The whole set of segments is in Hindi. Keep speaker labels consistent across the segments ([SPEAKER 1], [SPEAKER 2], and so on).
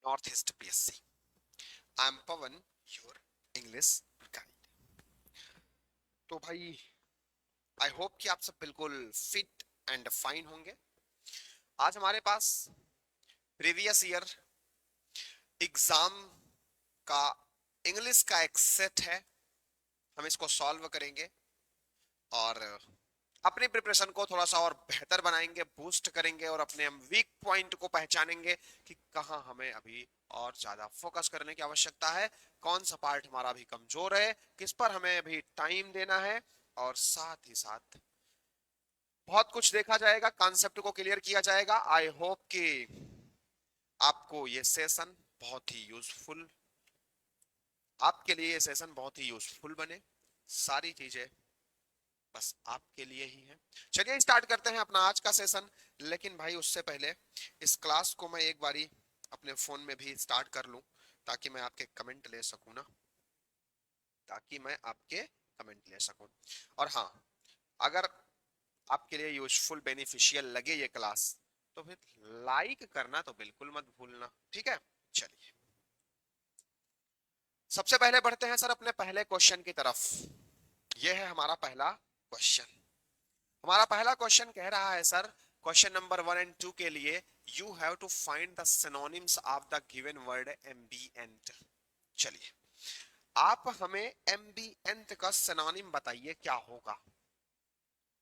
[SPEAKER 1] North east PSC. I am Pawan, your English guide. तो भाई आई होप कि आप सब बिल्कुल फिट एंड फाइन होंगे। आज हमारे पास प्रीवियस ईयर एग्जाम का इंग्लिश का एक सेट है, हम इसको सॉल्व करेंगे और अपनी प्रिपरेशन को थोड़ा सा और बेहतर बनाएंगे, बूस्ट करेंगे और अपने हम वीक पॉइंट को पहचानेंगे कि कहाँ हमें अभी और ज्यादा फोकस करने की आवश्यकता है, कौन सा पार्ट हमारा अभी कमजोर है, किस पर हमें अभी टाइम देना है। और साथ ही साथ बहुत कुछ देखा जाएगा, कॉन्सेप्ट को क्लियर किया जाएगा। आई होप कि आपको ये सेशन बहुत ही यूजफुल, आपके लिए ये सेशन बहुत ही यूजफुल बने। सारी चीजें बस आपके लिए ही है। चलिए स्टार्ट करते हैं अपना आज का सेशन। लेकिन भाई उससे पहले इस क्लास को मैं एक बारी अपने फोन में भी स्टार्ट कर लूं ताकि मैं आपके कमेंट ले सकूं ना, ताकि मैं आपके कमेंट ले सकूं। और हाँ, अगर आपके लिए यूजफुल बेनिफिशियल लगे ये क्लास तो फिर लाइक करना तो बिल्कुल मत भूलना, ठीक है। चलिए सबसे पहले बढ़ते हैं सर अपने पहले क्वेश्चन की तरफ। यह है हमारा पहला क्वेश्चन। हमारा पहला क्वेश्चन कह रहा है सर, क्वेश्चन नंबर 1 और 2 के लिए you have to find the synonyms of the given word ambient. चलिए आप हमें एम्बिएंट का सिनोनिम बताइए क्या होगा।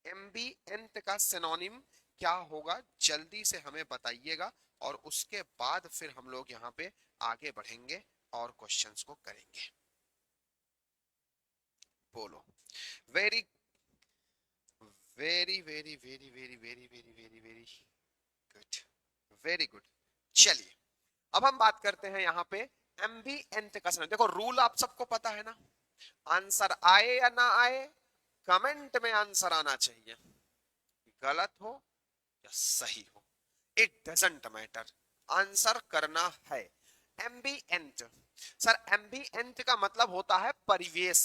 [SPEAKER 1] एम्बिएंट का सिनोनिम क्या होगा जल्दी से हमें बताइएगा और उसके बाद फिर हम लोग यहाँ पे आगे बढ़ेंगे और क्वेश्चंस को करेंगे। बोलो। Very very very very very very very very very good, very good. चलिए अब हम बात करते हैं यहाँ पे एम्बिएंट का सिनोनिम। देखो रूल आप सबको पता है ना, आंसर आए या ना आए कमेंट में आंसर आना चाहिए, गलत हो या सही हो इट डजंट मैटर, आंसर करना है। एम्बिएंट सर, एम्बिएंट का मतलब होता है परिवेश।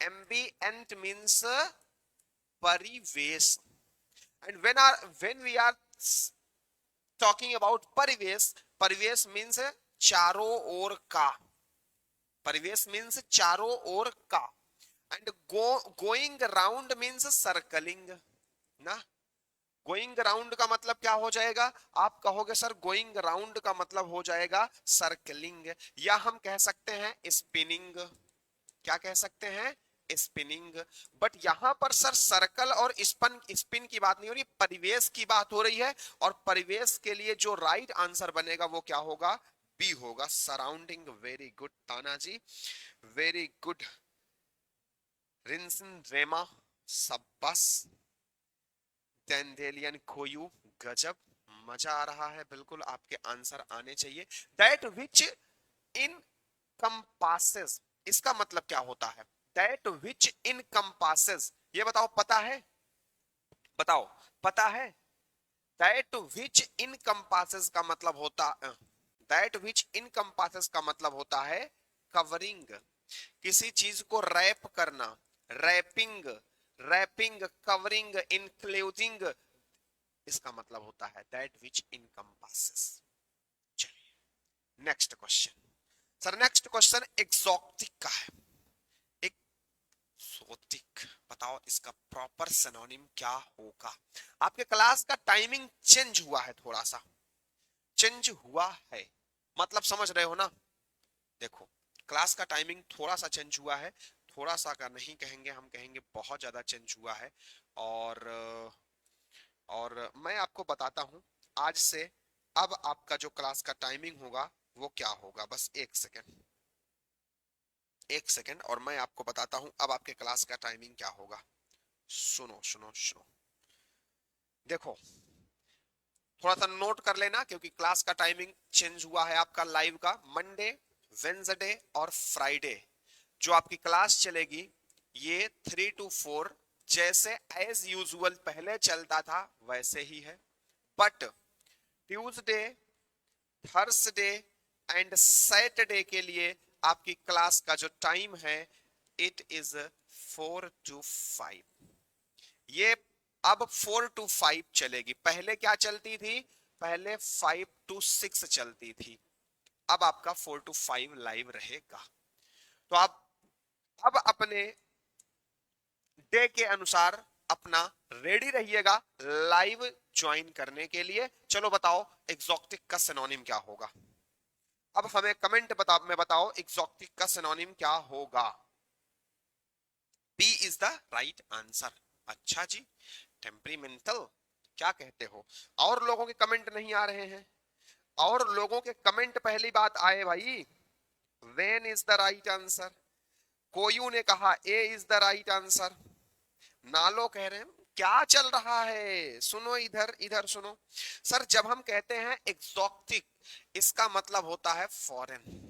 [SPEAKER 1] एम्बिएंट मींस परिवेश। And when we are talking about परिवेश, परिवेश मींस चारों ओर का, परिवेश मींस चारों ओर का। And going round means circling ना। गोइंग राउंड का मतलब क्या हो जाएगा, आप कहोगे सर गोइंग राउंड का मतलब हो जाएगा सर्कलिंग, या हम कह सकते हैं स्पिनिंग। क्या कह सकते हैं, स्पिनिंग। बट यहां पर सर सर्कल और स्पिन स्पिन की बात नहीं हो रही, परिवेश की बात हो रही है। और परिवेश के लिए जो राइट आंसर बनेगा वो क्या होगा, बी होगा, surrounding. Very good Tanaji, very good Rinson Rema, सबस टेंडेलियन खोयू, गजब, मजा आ रहा है, बिल्कुल आपके आंसर आने चाहिए। दैट विच इन कंपासेस, इसका मतलब क्या होता है, दैट विच इन कंपासेस, ये बताओ पता है, बताओ पता है। दैट विच इन कंपासेस का मतलब होता, दैट विच इन कंपासेस का मतलब होता है कवरिंग, किसी चीज को रैप करना, रैपिंग, रैपिंग, कवरिंग, इंक्लूडिंग, इसका मतलब होता है दैट विच इनकम्पासेस। चलिए next question sir, next question exotic का है। एक्सोटिक, बताओ इसका प्रॉपर सिनोनिम क्या होगा। आपके क्लास का टाइमिंग चेंज हुआ है, थोड़ा सा चेंज हुआ है, मतलब समझ रहे हो ना। देखो क्लास का टाइमिंग थोड़ा सा चेंज हुआ है, थोड़ा सा का नहीं कहेंगे, हम कहेंगे बहुत ज्यादा चेंज हुआ है। और मैं आपको बताता हूं आज से अब आपका जो क्लास का टाइमिंग होगा वो क्या होगा। बस एक सेकेंड, एक सेकेंड, और मैं आपको बताता हूं अब आपके क्लास का टाइमिंग क्या होगा। सुनो सुनो सुनो, देखो थोड़ा सा नोट कर लेना क्योंकि क्लास का टाइमिंग चेंज हुआ है आपका लाइव का। मंडे, वेंसडे और फ्राइडे जो आपकी क्लास चलेगी ये 3 to 4 जैसे एज यूजुअल पहले चलता था वैसे ही है। But Tuesday, Thursday and Saturday के लिए आपकी क्लास का जो टाइम है इट इज 4 to 5। ये अब 4 to 5 चलेगी, पहले क्या चलती थी, पहले 5 to 6 चलती थी। अब आपका 4 to 5 लाइव रहेगा। तो आप अब अपने डे के अनुसार अपना रेडी रहिएगा लाइव ज्वाइन करने के लिए। चलो बताओ एक्सोटिक का सिनोनिम क्या होगा। अब हमें कमेंट में बताओ एक्सोटिक का सिनोनिम क्या होगा। B is the right answer. अच्छा जी, टेम्परीमेंटल क्या कहते हो। और लोगों के कमेंट नहीं आ रहे हैं, और लोगों के कमेंट पहली बात आए भाई। When is the right answer. Koyu ने कहा A is the right answer. Nalo कह रहे हैं क्या चल रहा है। सुनो इधर इधर सुनो सर, जब हम कहते हैं एक्सोटिक इसका मतलब होता है फॉरेन।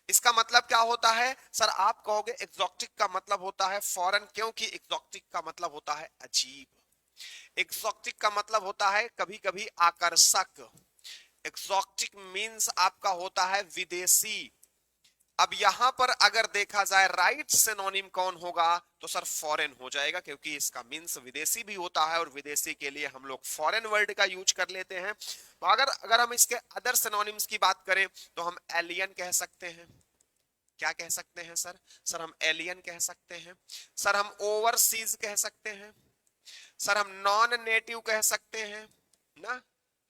[SPEAKER 1] इसका मतलब क्या होता है सर, आप कहोगे एक्सोटिक का मतलब होता है फॉरेन, क्योंकि एक्सोटिक का मतलब होता है अजीब। एक्सोटिक का मतलब होता है कभी कभी आकर्षक। एक्सोटिक मींस आपका होता है विदेशी। अब यहां पर अगर देखा जाए राइट सिनोनिम कौन होगा तो सर फॉरेन हो जाएगा, क्योंकि इसका मींस विदेशी भी होता है और विदेशी के लिए हम लोग फॉरेन वर्ड का यूज कर लेते हैं। तो अगर अगर हम इसके अदर सिनोनिम्स की बात करें तो हम एलियन कह सकते हैं। क्या कह सकते हैं सर, सर हम एलियन कह सकते हैं। सर हम ओवरसीज कह सकते हैं। सर हम नॉन नेटिव कह सकते हैं ना,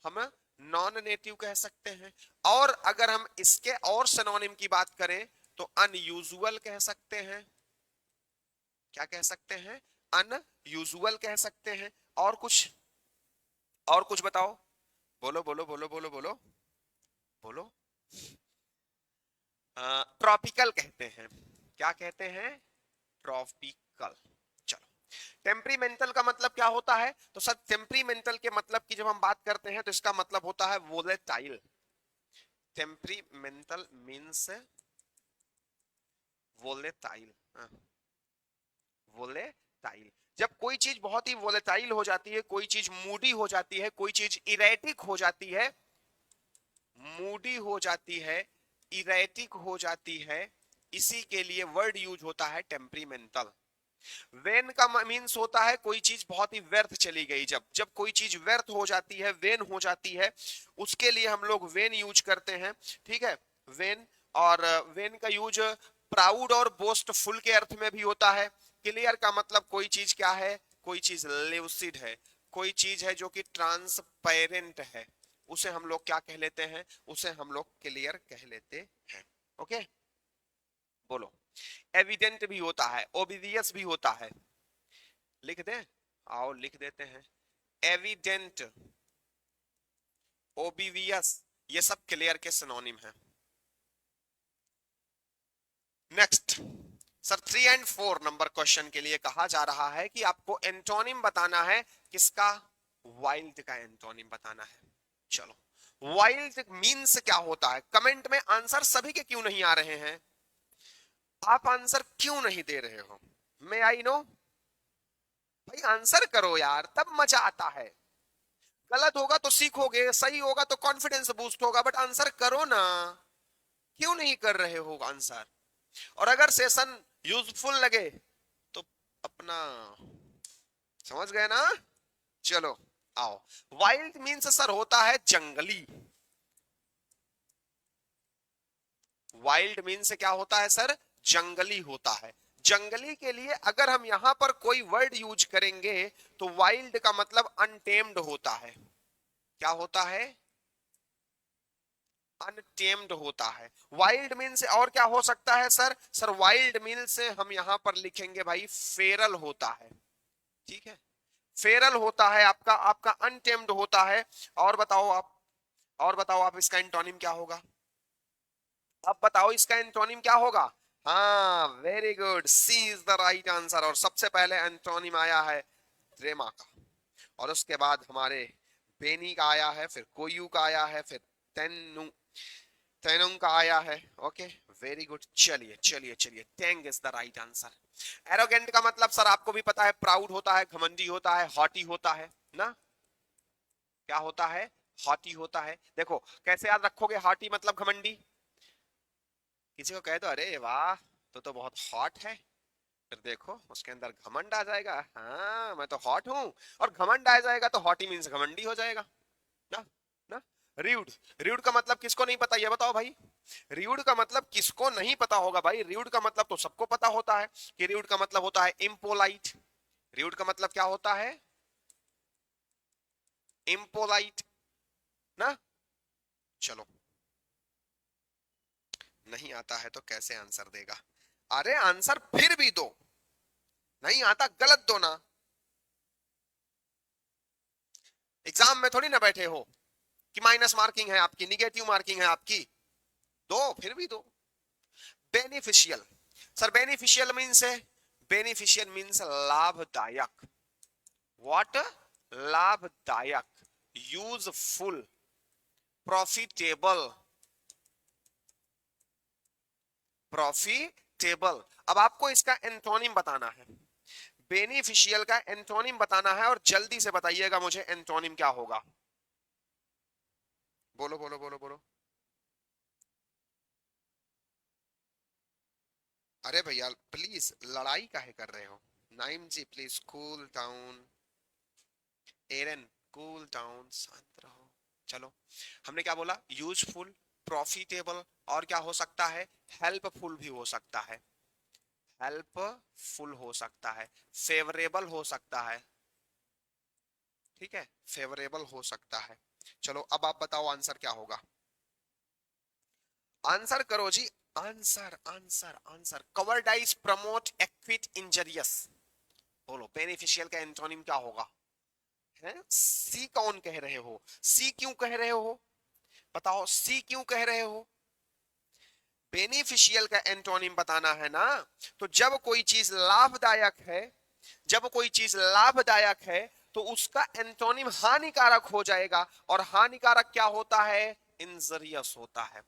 [SPEAKER 1] हम नॉन नेटिव कह सकते हैं। और अगर हम इसके और सिनोनिम की बात करें तो अनयूजुअल कह सकते हैं। क्या कह सकते हैं, अनयूजुअल कह सकते हैं। और कुछ, और कुछ बताओ, बोलो बोलो बोलो बोलो बोलो बोलो। ट्रॉपिकल कहते हैं। क्या कहते हैं, ट्रॉपिकल। चलो, टेम्परीमेंटल का मतलब क्या होता है तो सर टेम्परीमेंटल के मतलब की जब हम बात करते हैं तो इसका मतलब होता है volatile. Temperamental means volatile. Volatile, जब कोई चीज बहुत ही वोलेटाइल हो जाती है, कोई चीज मूडी हो जाती है, कोई चीज इरेटिक हो जाती है, मूडी हो जाती है, इरेटिक हो जाती है, इसी के लिए वर्ड यूज होता है टेम्परीमेंटल। वेन का मीन्स होता है कोई चीज बहुत ही व्यर्थ चली गई। जब जब कोई चीज व्यर्थ हो जाती है, वेन हो जाती है, उसके लिए हम लोग वेन यूज करते हैं। ठीक है, वेन। और वेन का यूज प्राउड और बोस्टफुल के अर्थ में भी होता है। क्लियर का मतलब कोई चीज क्या है, कोई चीज लेउसिड है, कोई चीज है जो कि ट्रांसपेरेंट है, उसे हम लोग क्या कह लेते हैं, उसे हम लोग क्लियर कह लेते हैं। ओके, बोलो। एविडेंट भी होता है, ओबिवियस भी होता है। लिख दें, आओ लिख देते हैं। एविडेंट, ओबिवियस, ये सब क्लियर के सिनोनिम है। नेक्स्ट सर 3 और 4 नंबर क्वेश्चन के लिए कहा जा रहा है कि आपको एंटोनिम बताना है। किसका, वाइल्ड का एंटोनिम बताना है। चलो, वाइल्ड मीन्स क्या होता है। कमेंट में आंसर सभी के क्यों नहीं आ रहे हैं, आप आंसर क्यों नहीं दे रहे हो, मैं आई नो। भाई आंसर करो यार, तब मजा आता है। गलत होगा तो सीखोगे, सही होगा तो कॉन्फिडेंस बूस्ट होगा, बट आंसर करो ना। क्यों नहीं कर रहे हो आंसर। और अगर सेशन यूजफुल लगे तो अपना, समझ गए ना। चलो आओ। वाइल्ड मीन्स सर होता है जंगली। वाइल्ड मीन्स क्या होता है सर, जंगली होता है। जंगली के लिए अगर हम यहां पर कोई वर्ड यूज करेंगे तो वाइल्ड का मतलब अनटेम्ड होता है। क्या होता है, अनटेम्ड होता है। वाइल्ड मीन से और क्या हो सकता है सर, सर वाइल्ड मीन से हम यहां पर लिखेंगे भाई फेरल होता है। ठीक है, फेरल होता है आपका, आपका अनटेम्ड होता है। और बताओ आप, और बताओ आप इसका एंटोनिम क्या होगा। अब बताओ इसका एंटोनिम क्या होगा। हाँ very good, C is the right answer. और सबसे पहले एंटोनिम आया है ड्रेमा का, और उसके बाद हमारे बेनी का आया है, फिर कोयू का आया है, फिर तेनु तेनुंग का आया है। ओके वेरी गुड, चलिए चलिए चलिए, tang is the right answer. Arrogant का मतलब सर आपको भी पता है, प्राउड होता है, घमंडी होता है, हॉटी होता है ना। क्या होता है, हॉटी होता है। देखो कैसे याद रखोगे, हॉटी मतलब घमंडी। किसी को कह दो अरे वाह तो बहुत हॉट है, फिर देखो उसके अंदर घमंड आ जाएगा, हाँ मैं तो हॉट हूं, और घमंड आ जाएगा तो हॉटी मीन्स घमंडी हो जाएगा ना। ना, रीड, रीड का मतलब किसको नहीं पता ये बताओ भाई। रीड का मतलब किसको नहीं पता होगा भाई, रीड का मतलब तो सबको पता होता है कि रीड का मतलब होता है इम्पोलाइट। रीड का मतलब क्या होता है, इम्पोलाइट ना। चलो, नहीं आता है तो कैसे आंसर देगा, अरे आंसर फिर भी दो, नहीं आता गलत दो ना, एग्जाम में थोड़ी ना बैठे हो कि माइनस मार्किंग है आपकी, निगेटिव मार्किंग है आपकी, दो फिर भी दो। बेनिफिशियल, सर बेनिफिशियल मीन्स है, बेनिफिशियल मीन्स लाभदायक, व्हाट, लाभदायक, यूजफुल, प्रॉफिटेबल, प्रॉफिटेबल। अब आपको इसका एंटोनिम बताना है, बेनिफिशियल का एंटोनिम बताना है, और जल्दी से बताइएगा मुझे एंटोनिम क्या होगा। बोलो बोलो बोलो बोलो। अरे भैया प्लीज लड़ाई काहे कर रहे हो, Naim ji please cool down, एरन कूल डाउन, शांत रहो। चलो, हमने क्या बोला, यूजफुल, प्रॉफिटेबल, और क्या हो सकता है, हेल्पफुल भी हो सकता है, हेल्पफुल हो सकता है, फेवरेबल हो सकता है, ठीक है, फेवरेबल हो सकता है। चलो अब आप बताओ आंसर क्या होगा, आंसर करो जी, answer answer answer. Cowardice, promote, acquit, injurious. बोलो बेनिफिशियल का एंटोनिम क्या होगा, है सी कौन कह रहे हो, सी क्यों कह रहे हो, बताओ सी क्यों कह रहे हो। बेनिफिशियल का एंटोनिम बताना है ना, तो जब कोई चीज लाभदायक है, जब कोई चीज लाभदायक है तो उसका एंटोनिम हानिकारक हो जाएगा, और हानिकारक क्या होता है, इंजरियस होता है,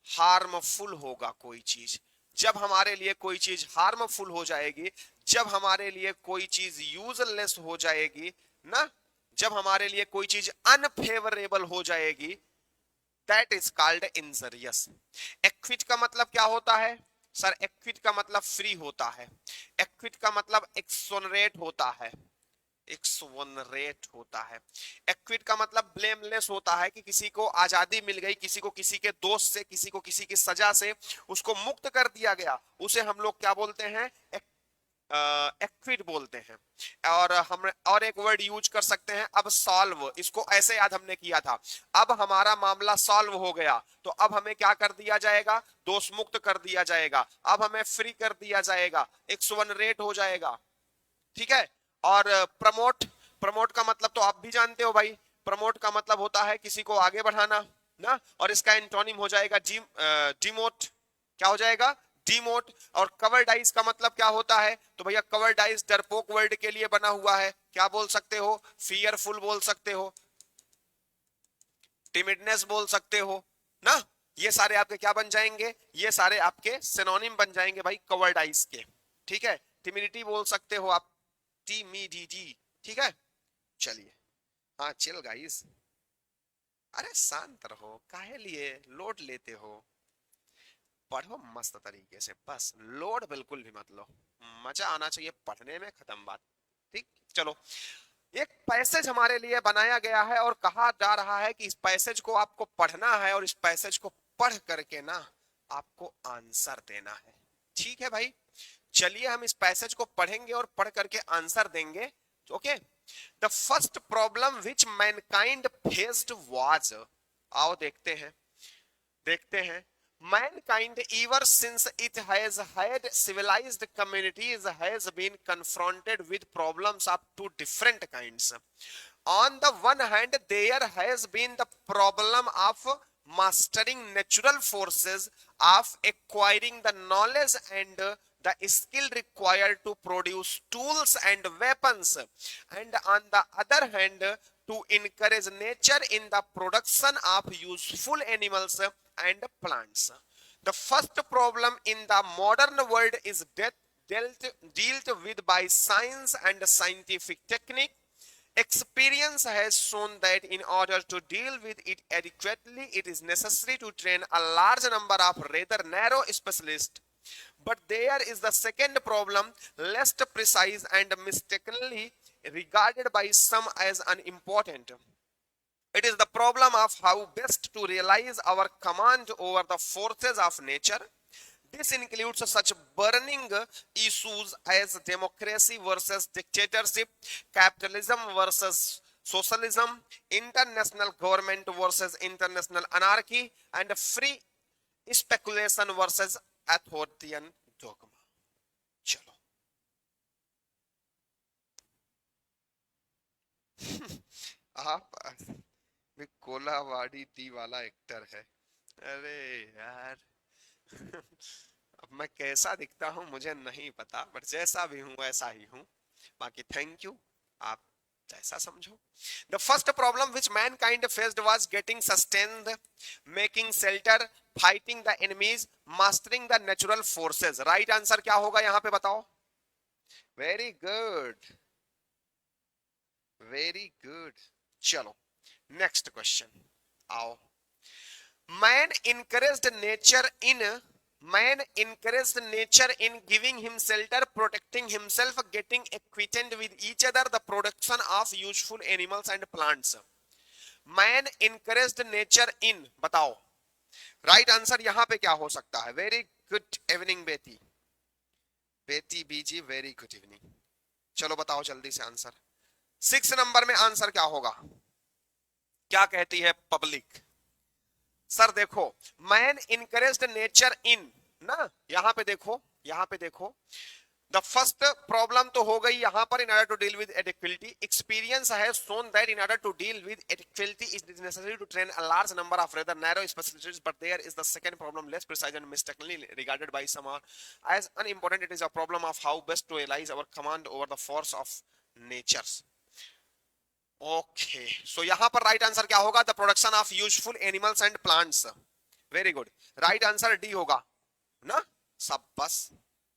[SPEAKER 1] हार्मफुल होगा कोई चीज। जब हमारे लिए कोई चीज हार्मफुल हो जाएगी, जब हमारे लिए कोई चीज यूजलेस हो जाएगी ना, जब हमारे लिए कोई चीज अनफेवरेबल हो जाएगी, that is called injurious. Equity का मतलब क्या होता है, सर एक्विट का मतलब फ्री होता है, एक्विट का मतलब एक्सोनरेट होता है, एक्सोनरेट होता है। एक्विट का मतलब ब्लेमलेस होता है कि किसी को आजादी मिल गई, किसी को किसी के दोष से, किसी को किसी की सजा से उसको मुक्त कर दिया गया, उसे हम लोग क्या बोलते हैं, एक्विट बोलते हैं। और हम और एक वर्ड यूज कर सकते हैं, अब सॉल्व, इसको ऐसे याद हमने किया था, अब हमारा मामला सॉल्व हो गया, तो अब हमें क्या कर दिया जाएगा, दोष मुक्त कर दिया जाएगा, अब हमें फ्री कर दिया जाएगा, एक्सोनरेट हो जाएगा, ठीक है। और प्रमोट, प्रमोट का मतलब तो आप भी जानते हो भाई, प्रमोट का मतलब होता है किसी को आगे बढ़ाना ना, और इसका एंटोनिम हो जाएगा डिमोट, क्या हो जाएगा, डिमोट। और कवर डाइस का मतलब क्या होता है, तो भैया कवर डाइस डरपोक वर्ड के लिए बना हुआ है, क्या बोल सकते हो, फियरफुल बोल सकते हो, टिमिडनेस बोल सकते हो ना, ये सारे आपके क्या बन जाएंगे, ये सारे आपके सिनोनिम बन जाएंगे भाई कवर डाइस के, ठीक है। टिमिडिटी बोल सकते हो आप, टीमीडीटी, ठीक है। चलिए, हाँ चिल गाइस, अरे शांत रहो, काहे लिए लोड लेते हो, पढ़ो मस्त तरीके से, बस लोड बिल्कुल भी मत लो, मजा आना चाहिए पढ़ने में, खत्म बात, ठीक। चलो, एक पैसेज हमारे लिए बनाया गया है और कहा जा रहा है कि इस पैसेज को आपको पढ़ना है, और इस पैसेज को पढ़ करके ना आपको आंसर देना है, ठीक है भाई। चलिए हम इस पैसेज को पढ़ेंगे और पढ़ करके आंसर देंगे, okay. The first problem which Mankind faced was, आओ देखते हैं, देखते हैं। Mankind, ever since it has had civilized communities, has been confronted with problems of two different kinds. On the one hand, there has been the problem of mastering natural forces, of acquiring the knowledge and the skill required to produce tools and weapons, and on the other hand, to encourage nature in the production of useful animals and plants. The first problem in the modern world is dealt with by science and scientific technique. Experience has shown that in order to deal with it adequately, it is necessary to train a large number of rather narrow specialists. But there is the second problem, less precise and mistakenly regarded by some as unimportant. It is the problem of how best to realize our command over the forces of nature. This includes such burning issues as democracy versus dictatorship, capitalism versus socialism, international government versus international anarchy, and free speculation versus authoritarian dogma. चलो आप भी कोलावाड़ी डी वाला एक्टर है। अरे यार अब मैं कैसा दिखता हूँ मुझे नहीं पता, बट जैसा भी हूँ वैसा ही हूँ। बाकी थैंक यू, आप जैसा समझो। The first problem which Mankind faced was getting sustained, making shelter, fighting the enemies, mastering the natural forces. Right answer क्या होगा यहाँ पे बताओ? Very good, very good. चलो नेक्स्ट क्वेश्चन आओ। Man encouraged nature in Man encouraged nature in giving him shelter, protecting himself, getting acquainted with each other, the production of useful animals and plants. Man encouraged nature in, बताओ राइट आंसर यहां पे क्या हो सकता है? वेरी गुड इवनिंग बेटी, बेटी बीजी, वेरी गुड इवनिंग। चलो बताओ जल्दी से आंसर। 6 नंबर में आंसर क्या होगा? क्या कहती है पब्लिक? सर देखो, मैन इनकरेज्ड नेचर इन ना, यहां पे देखो, यहां पे देखो, द फर्स्ट प्रॉब्लम तो हो गई यहां पर, in order to deal with adequately, experience has shown that in order to deal with adequately it is necessary to train a large number of rather narrow specialists, but there is the second problem less precise and mistakenly regarded by some as unimportant. It is a problem of how best to realise our command over the force of natures. Okay, so यहां पर राइट आंसर क्या होगा? The production of useful animals and plants. Very good, right answer D होगा ना। सब बस,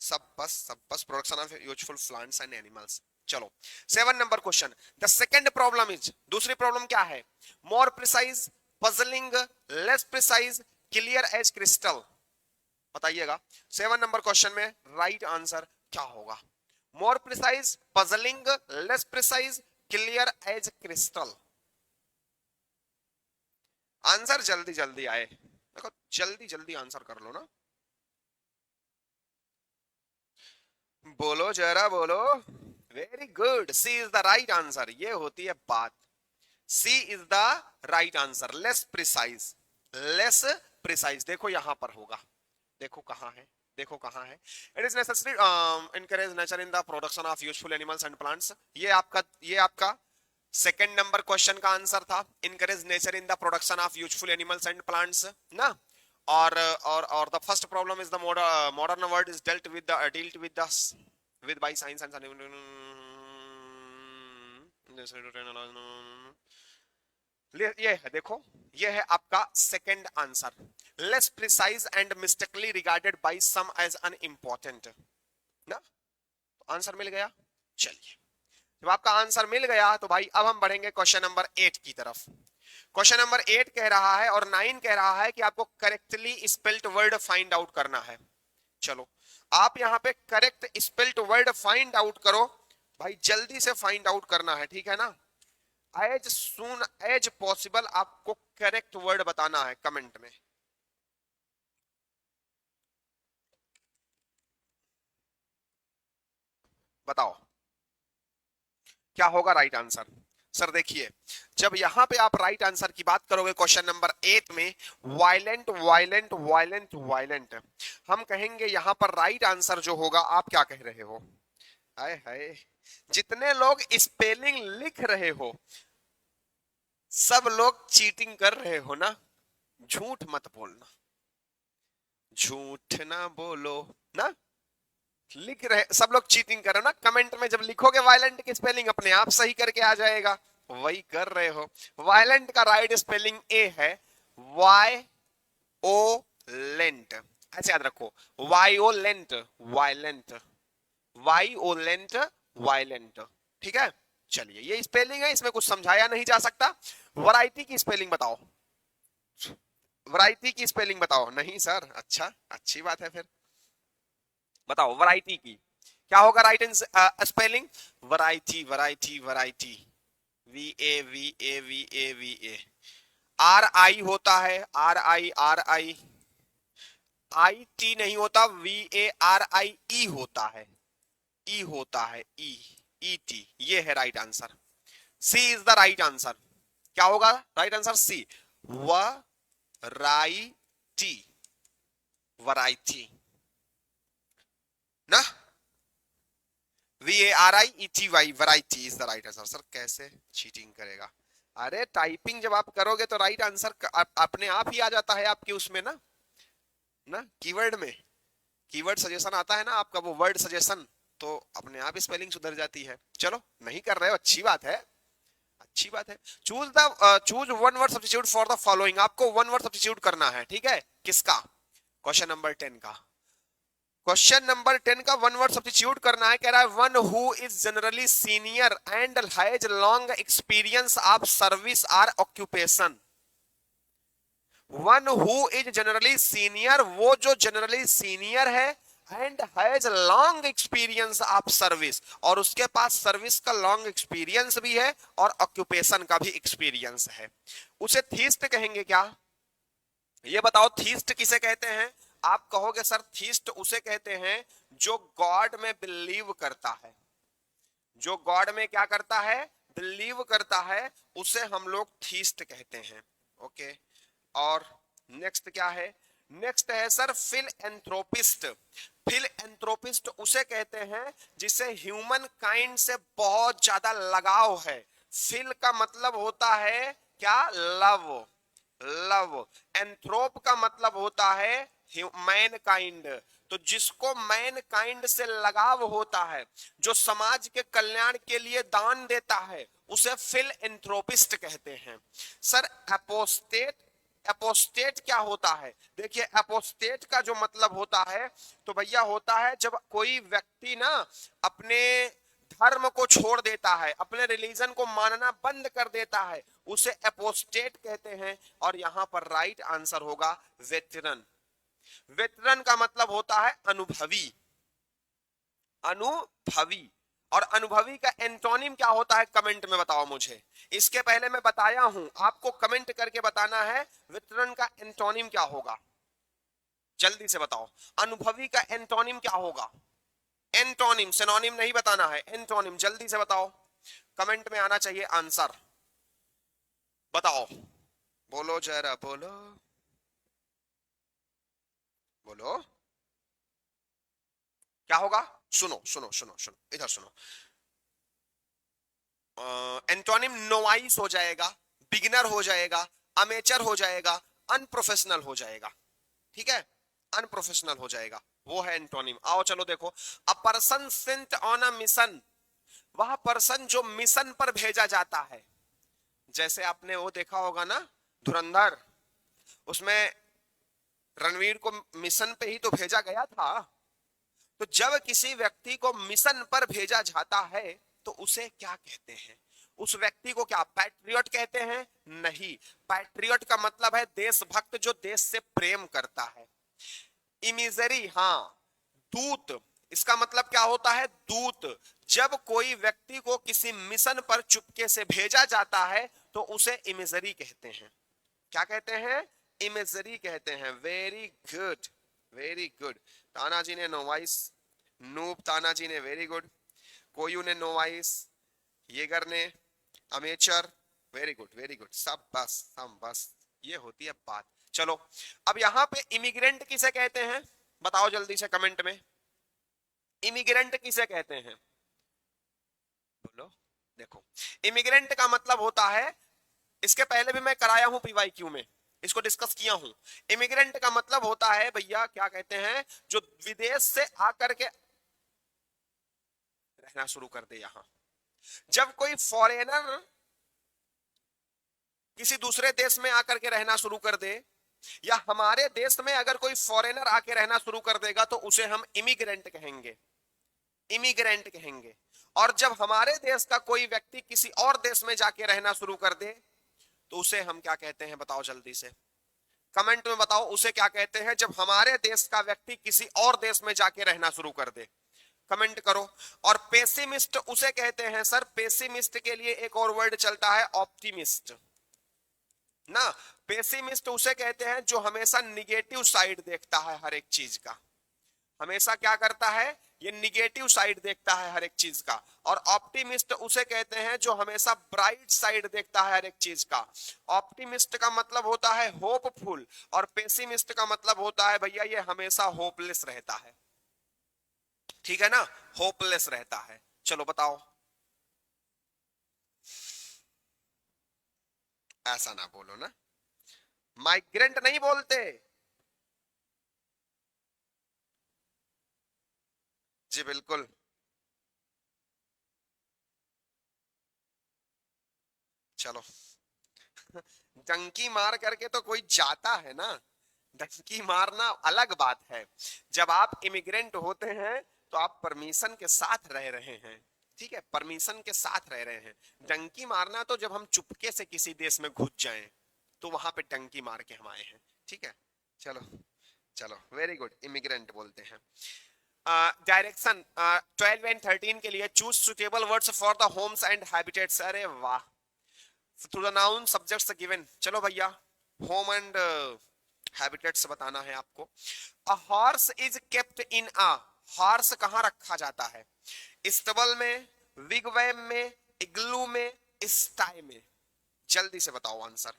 [SPEAKER 1] सब बस, सब बस, production of useful plants and animals. चलो 7 number question. The second problem is, दूसरी प्रॉब्लम क्या है? More precise, puzzling, less precise, clear as crystal. बताइएगा 7 नंबर क्वेश्चन में राइट आंसर क्या होगा? More precise, puzzling, less precise, clear as crystal. Answer जल्दी जल्दी आए, देखो जल्दी जल्दी आंसर कर लो ना, बोलो जरा बोलो। Very good, C is the right answer. ये होती है बात, C is the right answer, less precise, less precise. देखो यहां पर होगा, देखो कहां है, देखो कहां है। It is necessary encourage nature in the production of useful animals and plants. ये आपका सेकंड नंबर क्वेश्चन का आंसर था, encourage nature in the production of useful animals and plants ना। और the first problem is the modern world is dealt with the with by science and ये है, देखो ये है आपका second answer, less precise and mistakenly regarded by some as unimportant ना। आंसर मिल गया। चलिए, जब आपका आंसर मिल गया तो भाई अब हम बढ़ेंगे क्वेश्चन नंबर 8 की तरफ। क्वेश्चन नंबर 8 कह रहा है और 9 कह रहा है कि आपको correctly spelled word find out करना है। चलो आप यहां पे correct spelled word find out करो भाई, जल्दी से फाइंड आउट करना है, ठीक है ना। एज सून एज पॉसिबल आपको करेक्ट वर्ड बताना है कमेंट में। बताओ क्या होगा राइट आंसर? सर देखिए, जब यहां पे आप राइट आंसर की बात करोगे क्वेश्चन नंबर 8 में, वायलेंट वायलेंट वायलेंट वायलेंट, हम कहेंगे यहां पर राइट आंसर जो होगा, आप क्या कह रहे हो? हाय हाय, जितने लोग स्पेलिंग लिख रहे हो सब लोग चीटिंग कर रहे हो ना, झूठ मत बोलना, झूठ ना बोलो ना। लिख रहे सब लोग चीटिंग कर रहे हो ना, कमेंट में जब लिखोगे वायलेंट की स्पेलिंग अपने आप सही करके आ जाएगा, वही कर रहे हो। वायलेंट का राइट स्पेलिंग ए है, वाई ओ लेंट, ऐसे याद रखो, वायोलेंट वायलेंट, वायोलेंट वायलेंट, ठीक है। चलिए ये स्पेलिंग है, इसमें कुछ समझाया नहीं जा सकता। वैरायटी की स्पेलिंग बताओ, वैरायटी की स्पेलिंग बताओ। नहीं सर, अच्छा अच्छी बात है, फिर बताओ वैरायटी की क्या होगा right in spelling? Variety variety variety, V A R आई होता है, आर आई आई टी नहीं होता, VARI होता है, ई होता है, ई टी, ये है right answer. C is the right answer. क्या होगा right answer? C, variety, variety ना, VARIETY, variety is the right answer. Sir कैसे चीटिंग करेगा? अरे टाइपिंग जब आप करोगे तो राइट आंसर अपने आप ही आ जाता है आपके उसमें ना, कीवर्ड में कीवर्ड सजेशन आता है ना आपका, वो वर्ड सजेशन, तो अपने आप स्पेलिंग सुधर जाती है। चलो नहीं कर रहे हो, अच्छी बात है, अच्छी बात है। Choose one word substitute for the following, आपको वन वर्ड सब्स्टिट्यूट करना है, ठीक है? किसका? क्वेश्चन नंबर 10 का। क्वेश्चन नंबर 10 का वन वर्ड सब्स्टिट्यूट करना है। कह रहा है one who is generally senior and has long experience of service or occupation. One who is generally senior, वो जो जनरली सीनियर है, and has long experience of service, और उसके पास सर्विस का लॉन्ग एक्सपीरियंस भी है और ऑक्यूपेशन का भी एक्सपीरियंस है, उसे थीस्ट कहेंगे क्या? ये बताओ थीस्ट किसे कहते हैं? आप कहोगे सर थीस्ट उसे कहते हैं जो गॉड में बिलीव करता है, जो गॉड में क्या करता है? बिलीव करता है, उसे हम लोग थीस्ट कहते हैं। ओके, और नेक्स्ट क्या है? नेक्स्ट है सर फिल एंथ्रोपिस्ट। फिल एंथ्रोपिस्ट उसे कहते हैं जिसे ह्यूमन काइंड से बहुत ज्यादा लगाव है। फिल का मतलब होता है क्या? Love, love. एंथ्रोप का मतलब होता है मैन काइंड। तो जिसको मैन काइंड से लगाव होता है, जो समाज के कल्याण के लिए दान देता है, उसे फिल एंथ्रोपिस्ट कहते हैं। सर एपोस्टेट, एपोस्टेट क्या होता है? देखिए एपोस्टेट का जो मतलब होता है, तो भैया होता है जब कोई व्यक्ति ना अपने धर्म को छोड़ देता है, अपने रिलीजन को मानना बंद कर देता है, उसे एपोस्टेट कहते हैं। और यहां पर राइट आंसर होगा वेटरन। वेटरन का मतलब होता है अनुभवी, अनुभवी। और अनुभवी का एंटोनिम क्या होता है? कमेंट में बताओ मुझे। इसके पहले मैं बताया हूं, आपको कमेंट करके बताना है वेटरन का एंटोनिम क्या होगा। जल्दी से बताओ, अनुभवी का एंटोनिम क्या होगा? एंटोनिम, सिनोनिम नहीं बताना है, एंटोनिम। जल्दी से बताओ, कमेंट में आना चाहिए आंसर। बताओ, बोलो जरा, बोलो बोलो, क्या होगा? सुनो सुनो सुनो सुनो, इधर सुनो। एंटोनिम नोवाइस हो जाएगा, बिगिनर हो जाएगा, अमेचर हो जाएगा, अनप्रोफेशनल हो जाएगा। ठीक है, अनप्रोफेशनल हो जाएगा, वो है एंटोनिम। आओ चलो देखो, a person Saint on a mission, वह पर्सन जो मिशन पर भेजा जाता है। जैसे आपने वो देखा होगा ना धुरंधर, उसमें रणवीर को मिशन पे ही तो भेजा गया था। तो जब किसी व्यक्ति को मिशन पर भेजा जाता है तो उसे क्या कहते हैं? उस व्यक्ति को क्या पैट्रियट कहते हैं? नहीं, पैट्रियट का मतलब है देशभक्त, जो देश से प्रेम करता है। इमिजरी, हाँ, दूत, इसका मतलब क्या होता है? दूत। जब कोई व्यक्ति को किसी मिशन पर चुपके से भेजा जाता है तो उसे इमिजरी कहते हैं। क्या कहते हैं? इमेजरी कहते हैं। Very good, very good. Tanaji ने नोवाइस, नूब तानाजी ने वेरी गुड, कोयू ने नोवाइस, येगर ने amateur, very good very good. सब बस, सब बस, ये होती है बात। चलो अब यहां पे इमिग्रेंट किसे कहते हैं? बताओ जल्दी से कमेंट में, इमिग्रेंट किसे कहते हैं? बोलो। देखो, इमिग्रेंट का मतलब होता है, इसके पहले भी मैं कराया हूं पीवाईक्यू में, इसको डिस्कस किया हूं। इमिग्रेंट का मतलब होता है भैया, क्या कहते हैं, जो विदेश से आकर के रहना शुरू कर दे यहां। जब कोई फॉरेनर किसी दूसरे देश में आकर के रहना शुरू कर दे, या हमारे देश में अगर कोई फॉरेनर आके रहना शुरू कर देगा, तो उसे हम इमिग्रेंट कहेंगे, इमिग्रेंट कहेंगे। और जब हमारे देश का कोई व्यक्ति किसी और देश में जाके रहना शुरू कर दे, तो उसे हम क्या कहते हैं? बताओ जल्दी से, कमेंट में बताओ, उसे क्या कहते हैं जब हमारे देश का व्यक्ति किसी और देश में जाके रहना शुरू कर दे? कमेंट करो। और पेसिमिस्ट उसे कहते हैं सर, पेसिमिस्ट के लिए एक और वर्ड चलता है ऑप्टिमिस्ट ना। पेसिमिस्ट उसे कहते हैं जो हमेशा निगेटिव साइड देखता है हर एक चीज का, हमेशा क्या करता है, ये निगेटिव साइड देखता है हर एक चीज का। और ऑप्टिमिस्ट उसे कहते हैं जो हमेशा ब्राइट साइड देखता है हर एक चीज का। ऑप्टिमिस्ट का मतलब होता है होपफुल, और पेसिमिस्ट का मतलब होता है भैया ये हमेशा होपलेस रहता है, ठीक है ना, होपलेस रहता है। चलो बताओ। ऐसा ना बोलो ना, माइग्रेंट नहीं बोलते। जी बिल्कुल। चलो, डंकी मार करके तो कोई जाता है ना, डंकी मारना अलग बात है। जब आप इमिग्रेंट होते हैं तो आप परमिशन के साथ रह रहे हैं, ठीक है, परमिशन के साथ रह रहे हैं। डंकी मारना तो जब हम चुपके से किसी देश में घुस जाएं तो वहां पे डंकी मार के हम आए हैं, ठीक है। चलो, चलो वेरी गुड, इमिग्रेंट बोलते हैं। डायरेक्शन 12 एंड 13 के लिए choose suitable words for the homes and habitats. अरे वाह, to the noun subjects given. चलो भैया, होम एंड हैबिटेट्स बताना है आपको। A horse is kept in a, horse कहां रखा जाता है? इस्तबल में, विगवैम में, इग्लू में, स्टाई में। जल्दी से बताओ आंसर।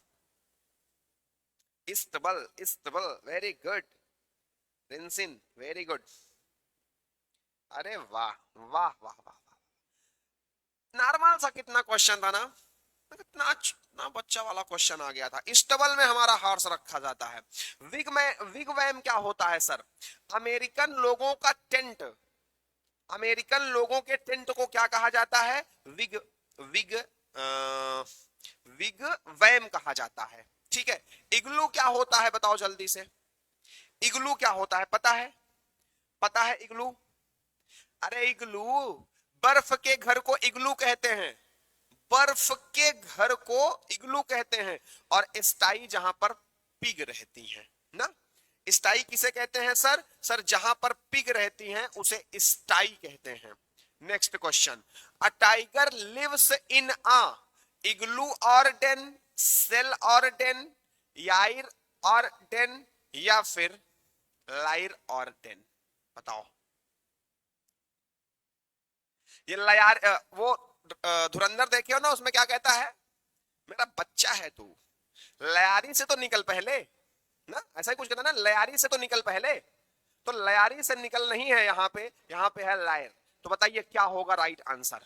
[SPEAKER 1] इस्तबल, इस्तबल, very good. Rinsin, very good. अरे वाह, वाह वाह वाह। नॉर्मल सा कितना क्वेश्चन था ना, कितना ना बच्चा वाला क्वेश्चन आ गया था। इस्टबल में हमारा हॉर्स रखा जाता है। विग में, विग वैम क्या होता है सर? अमेरिकन लोगों का टेंट, अमेरिकन लोगों के टेंट को क्या कहा जाता है? विग, विग विग वैम कहा जाता है, ठीक है। इग्लू क्या होता है बताओ जल्दी से, इग्लू क्या होता है पता है? पता है इग्लू? अरे इग्लू, बर्फ के घर को इग्लू कहते हैं, बर्फ के घर को इग्लू कहते हैं। और स्टाई जहां पर पिग रहती है ना, स्टाई किसे कहते हैं सर? सर जहां पर पिग रहती हैं उसे स्टाई कहते हैं। Next question, a tiger lives in a igloo और डेन, सेल और डेन, यार और डेन, या फिर लाइर और डेन। बताओ। ये लयार वो धुरंधर देखे हो ना, उसमें क्या कहता है? मेरा बच्चा है तू, लयारी से तो निकल पहले ना, ऐसा ही कुछ कहता ना, लयारी से तो निकल पहले। तो लयारी से निकल नहीं है यहाँ पे, यहाँ पे है लायर। तो बताइए क्या होगा राइट आंसर,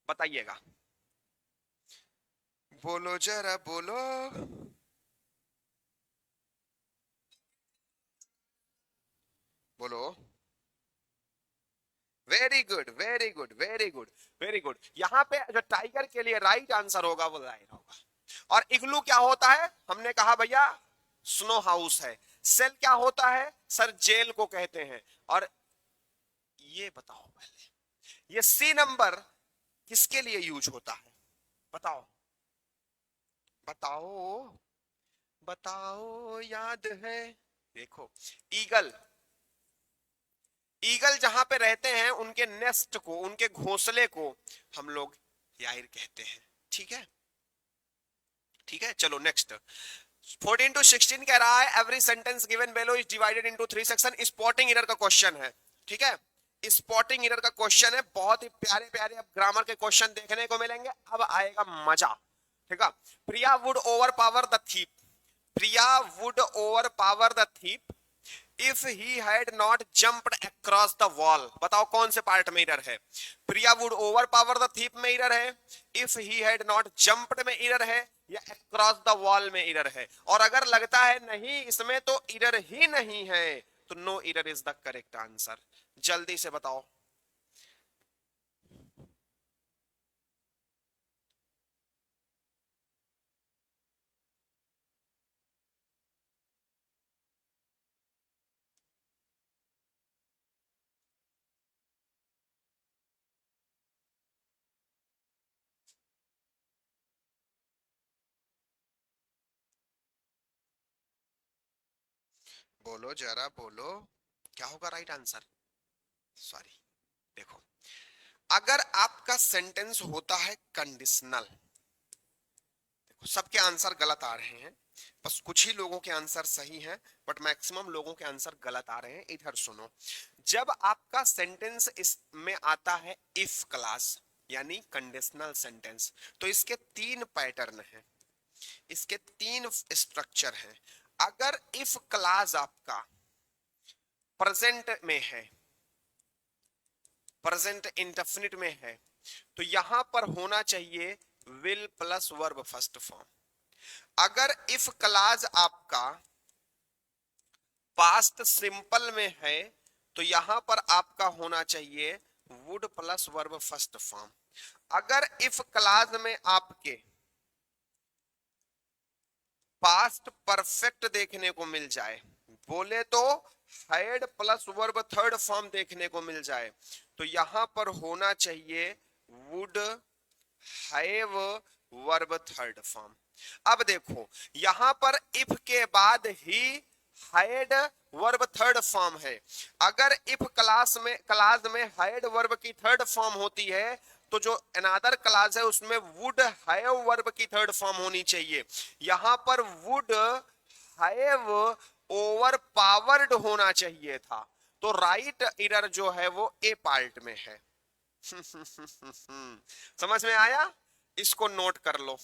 [SPEAKER 1] बताइएगा। बोलो जरा बोलो। बोलो। Very good, very good, very good, very good. यहाँ पे जो टाइगर के लिए राइट आंसर होगा वो लायर होगा। और इग्लू क्या होता है? हमने कहा भैया स्नो हाउस है। सेल क्या होता है सर? जेल को कहते हैं। और ये बताओ पहले, ये सी नंबर किसके लिए यूज होता है? बताओ, बताओ, बताओ, याद है? देखो, ईगल, ईगल जहां पे रहते हैं उनके नेस्ट को, उनके घोंसले को हम लोग यार कहते हैं, ठीक है, ठीक है। चलो नेक्स्ट, 14 टू 16 कह रहा है every sentence given below is divided into 3 section. Spotting error का क्वेश्चन है, ठीक है, स्पॉटिंग एरर का क्वेश्चन है। बहुत ही प्यारे प्यारे अब ग्रामर के क्वेश्चन देखने को मिलेंगे, अब आएगा मजा, ठीक है। Priya would overpower the thief, Priya would overpower the thief if he had not jumped across the wall. बताओ कौन से पार्ट में एरर है? Priya would overpower the thief में एरर है, if he had not jumped में एरर है, या अक्रॉस द वॉल में एरर है। और अगर लगता है नहीं इसमें तो एरर ही नहीं है, तो no error is the correct answer. जल्दी से बताओ। बोलो जरा बोलो, क्या होगा राइट आंसर? सॉरी, देखो, अगर आपका सेंटेंस होता है कंडीशनल, देखो सबके आंसर गलत आ रहे हैं, बस कुछ ही लोगों के आंसर सही हैं, बट मैक्सिमम लोगों के आंसर गलत आ रहे हैं। इधर सुनो, जब आपका सेंटेंस इसमें आता है इफ क्लास यानी कंडीशनल सेंटेंस, तो इसके तीन पैटर्न हैं, इसके तीन स्ट्रक्चर हैं। अगर इफ क्लास आपका प्रेजेंट में है, प्रेजेंट इंडेफिनिट में है, तो यहां पर होना चाहिए will plus verb first form. अगर इफ क्लास आपका पास्ट सिंपल में है, तो यहां पर आपका होना चाहिए would plus verb first form. अगर इफ क्लास में आपके पास्ट परफेक्ट देखने को मिल जाए, बोले तो had plus verb third form देखने को मिल जाए, तो यहां पर होना चाहिए would have verb third form. अब देखो, यहां पर इफ के बाद he had verb third form है। अगर इफ क्लास में हैड वर्ब की थर्ड फॉर्म होती है, तो जो अनदर क्लास है उसमें वुड हैव वर्ब की थर्ड फॉर्म होनी चाहिए। यहां पर वुड हैव ओवर पावर्ड होना चाहिए था। तो राइट एरर जो है वो ए पार्ट में है। समझ में आया? इसको नोट कर लो।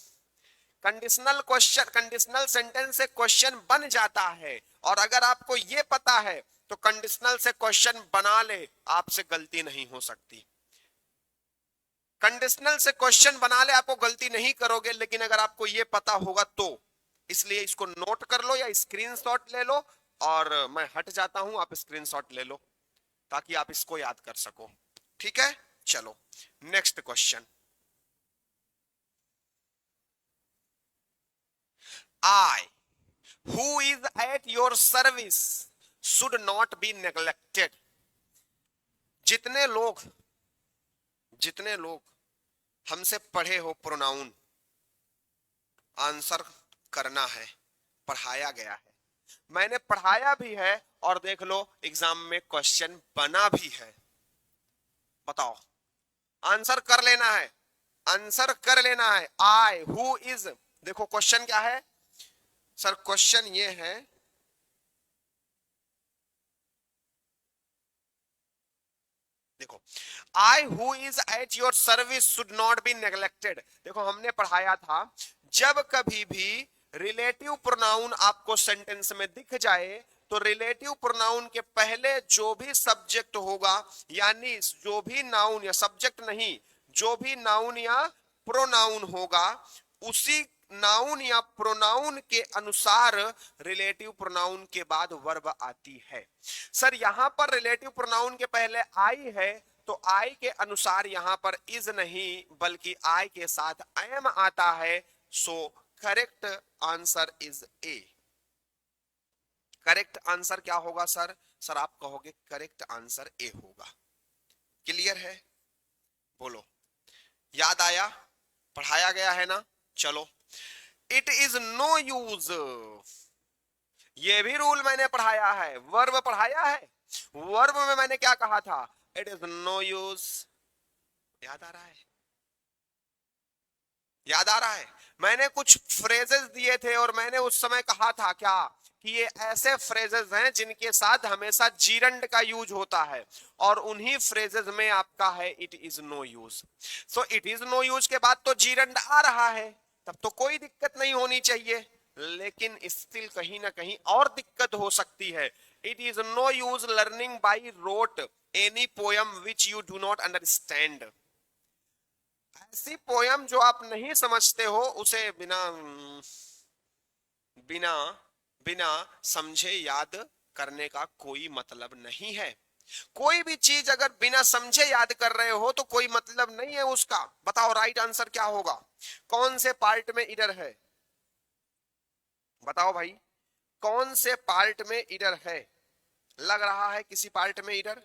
[SPEAKER 1] कंडीशनल क्वेश्चन, कंडीशनल सेंटेंस से क्वेश्चन बन जाता है, और अगर आपको ये पता है तो कंडीशनल से क्वेश्चन बना ले, आपसे गलती नहीं हो सकती। कंडीशनल से क्वेश्चन बना ले, आपको गलती नहीं करोगे, लेकिन अगर आपको ये पता होगा तो। इसलिए इसको नोट कर लो या स्क्रीनशॉट ले लो, और मैं हट जाता हूं, आप स्क्रीनशॉट ले लो ताकि आप इसको याद कर सको। ठीक है, चलो next question. I, who is at your service, should not be neglected. जितने लोग, जितने लोग हमसे पढ़े हो प्रोनाउन, आंसर करना है, पढ़ाया गया है, मैंने पढ़ाया भी है, और देख लो एग्जाम में क्वेश्चन बना भी है। बताओ, आंसर कर लेना है, आंसर कर लेना है। आई हु इज, देखो क्वेश्चन क्या है सर, क्वेश्चन ये है, देखो, I who is at your service should not be neglected. देखो हमने पढ़ाया था, जब कभी भी रिलेटिव प्रोनाउन आपको सेंटेंस में दिख जाए, तो रिलेटिव प्रोनाउन के पहले जो भी सब्जेक्ट होगा, यानी जो भी नाउन या सब्जेक्ट नहीं, जो भी नाउन या प्रोनाउन होगा, उसी नाउन या प्रोनाउन के अनुसार रिलेटिव प्रोनाउन के बाद वर्ब आती है। सर यहां पर रिलेटिव प्रोनाउन के पहले आई है, तो आई के अनुसार यहां पर इज नहीं बल्कि आई के साथ एम आता है। So correct answer is a. Correct answer क्या होगा सर? सर आप कहोगे करेक्ट आंसर ए होगा। क्लियर है? बोलो, याद आया? पढ़ाया गया है ना? चलो, इट इज नो यूज, ये भी रूल मैंने पढ़ाया है, वर्ब पढ़ाया है। वर्ब में मैंने क्या कहा था? It is no use. याद आ रहा है? याद आ रहा है? मैंने कुछ फ्रेजेस दिए थे और मैंने उस समय कहा था क्या, कि ये ऐसे फ्रेजेस हैं जिनके साथ हमेशा जीरंड का यूज होता है, और उन्हीं फ्रेजेस में आपका है it is no use. So it is no use के बाद तो जीरंड आ रहा है, तब तो कोई दिक्कत नहीं होनी चाहिए, लेकिन स्टिल कहीं ना कहीं और दिक्कत हो सकती है। It is no use learning by rote any poem which you do not understand. ऐसी पोयम जो आप नहीं समझते हो, उसे बिना बिना बिना समझे याद करने का कोई मतलब नहीं है। कोई भी चीज अगर बिना समझे याद कर रहे हो तो कोई मतलब नहीं है उसका। बताओ राइट आंसर क्या होगा? कौन से पार्ट में इधर है? बताओ भाई, कौन से पार्ट में इधर है? लग रहा है किसी पार्ट में इधर।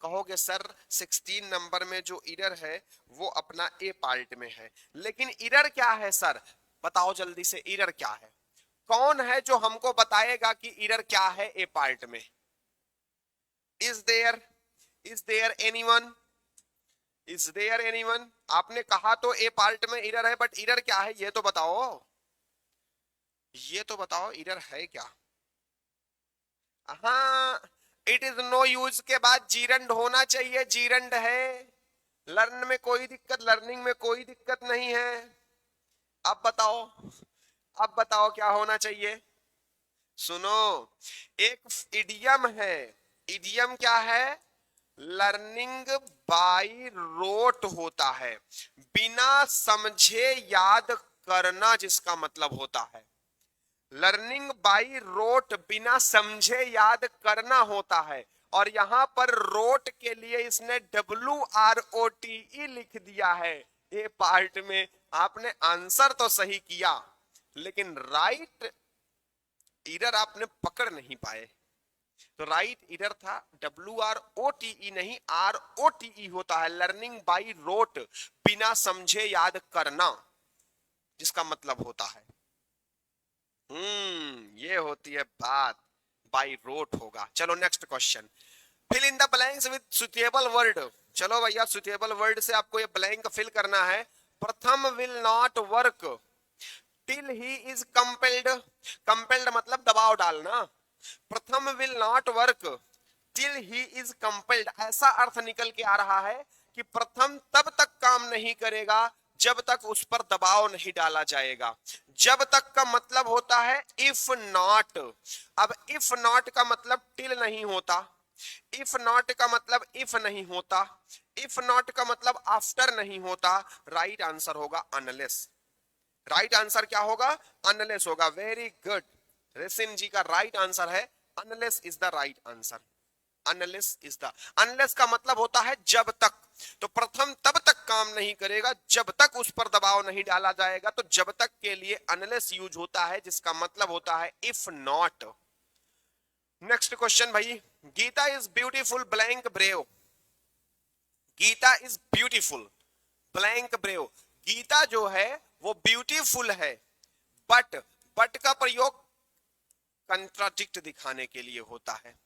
[SPEAKER 1] कहोगे सर 16 नंबर में जो इरर है वो अपना ए पार्ट में है, लेकिन इरर क्या है सर? बताओ जल्दी से, इरर क्या है? कौन है जो हमको बताएगा कि इरर क्या है ए पार्ट में? Is there is there anyone? Is there anyone? आपने कहा तो ए पार्ट में एरर है, बट एरर क्या है ये तो बताओ, ये तो बताओ एरर है क्या? हाँ, इट इज नो यूज के बाद जीरंड होना चाहिए, जीरंड है। लर्न में कोई दिक्कत, लर्निंग में कोई दिक्कत नहीं है। अब बताओ, अब बताओ क्या होना चाहिए? सुनो, एक इडियम है, इडियम क्या है? लर्निंग बाय रोट होता है, बिना समझे याद करना, जिसका मतलब होता है लर्निंग बाय रोट, बिना समझे याद करना होता है। और यहां पर रोट के लिए इसने WROTE लिख दिया है ए पार्ट में। आपने आंसर तो सही किया, लेकिन राइट एरर आपने पकड़ नहीं पाए। तो राइट एरर था WROTE, नहीं ROTE होता है, लर्निंग बाय रोट, बिना समझे याद करना, जिसका मतलब होता है ये होती है बात, बाय रोट होगा। चलो next question, fill in the blanks with suitable word. चलो भैया, सुटेबल वर्ड से आपको ये ब्लैंक फिल करना है। प्रथम will not work till he is compelled, compelled मतलब दबाव डालना। प्रथम will not work till he is compelled, ऐसा अर्थ निकल के आ रहा है कि प्रथम तब तक काम नहीं करेगा जब तक उस पर दबाव नहीं डाला जाएगा। जब तक का मतलब होता है इफ नॉट। अब इफ नॉट का मतलब टिल नहीं होता, इफ नॉट का मतलब इफ नहीं होता, इफ नॉट का मतलब आफ्टर नहीं होता। राइट आंसर होगा अनलेस। राइट आंसर क्या होगा? अनलेस होगा। वेरी गुड, रेसिन जी का राइट आंसर है unless is the right answer. Unless is the, unless का मतलब होता है जब तक। तो प्रथम तब तक काम नहीं करेगा जब तक उस पर दबाव नहीं डाला जाएगा। तो जब तक के लिए अनलेस यूज होता है, जिसका मतलब होता है इफ नॉट। नेक्स्ट क्वेश्चन भाई, Gita is beautiful blank brave. Gita is beautiful blank brave. Gita जो है वो ब्यूटीफुल है, बट, बट का प्रयोग कंट्राडिक्ट दिखाने के लिए होता है,